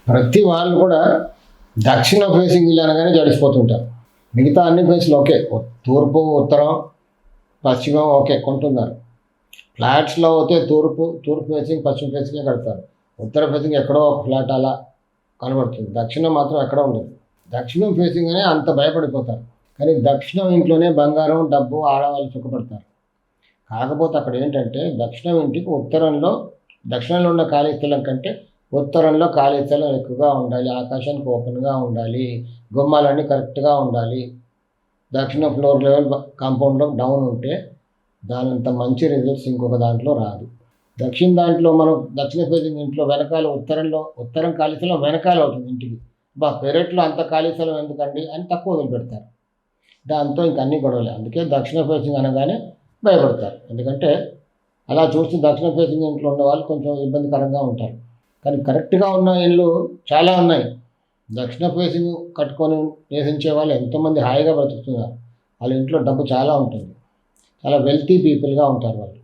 ప్రతి వాళ్ళు కూడా దక్షిణ ఫేసింగ్ ఇల్లు అనగానే జడిసిపోతుంటారు. మిగతా అన్ని ఫేస్లు ఓకే, తూర్పు ఉత్తరం పశ్చిమం ఓకే కొంటున్నారు. ఫ్లాట్స్లో అయితే తూర్పు ఫేసింగ్ పశ్చిమ ఫేసింగే కడతారు. ఉత్తర ఫేసింగ్ ఎక్కడో ఒక ఫ్లాట్ అలా కనబడుతుంది. దక్షిణం మాత్రం ఎక్కడ ఉండదు. దక్షిణం ఫేసింగ్ అనే అంత భయపడిపోతారు. కానీ దక్షిణం ఇంట్లోనే బంగారం డబ్బు ఆడవాళ్ళు సుఖపడతారు. కాకపోతే అక్కడ ఏంటంటే దక్షిణం ఇంటికి దక్షిణంలో ఉన్న ఖాళీ స్థలం కంటే ఉత్తరంలో ఖాళీ స్థలం ఎక్కువగా ఉండాలి. ఆకాశానికి ఓపెన్గా ఉండాలి. గుమ్మాలన్నీ కరెక్ట్గా ఉండాలి. దక్షిణ ఫ్లోర్ లెవెల్ కాంపౌండ్లో డౌన్ ఉంటే దానంత మంచి రిజల్ట్స్ ఇంకొక దాంట్లో రాదు. మనం దక్షిణ ఫేసింగ్ ఇంట్లో వెనకాల ఉత్తరం ఖాళీ స్థలం వెనకాల అవుతుంది ఇంటికి. పెరట్లో అంత ఖాళీ స్థలం ఎందుకండి అని తక్కువ వదిలిపెడతారు. దాంతో ఇంక అన్ని గొడవలే. అందుకే దక్షిణ ఫేసింగ్ అనగానే భయపడతారు. ఎందుకంటే అలా చూస్తే దక్షిణ ఫేసింగ్ ఇంట్లో ఉన్న వాళ్ళు కొంచెం ఇబ్బందికరంగా ఉంటారు. కానీ కరెక్ట్గా ఉన్న ఇళ్ళు చాలా ఉన్నాయి. దక్షిణ ఫేసింగ్ కట్టుకొని నివసించే వాళ్ళు ఎంతోమంది హాయిగా బ్రతుకుతున్నారు. వాళ్ళ ఇంట్లో డబ్బు చాలా ఉంటుంది. చాలా వెల్తీ పీపుల్గా ఉంటారు వాళ్ళు.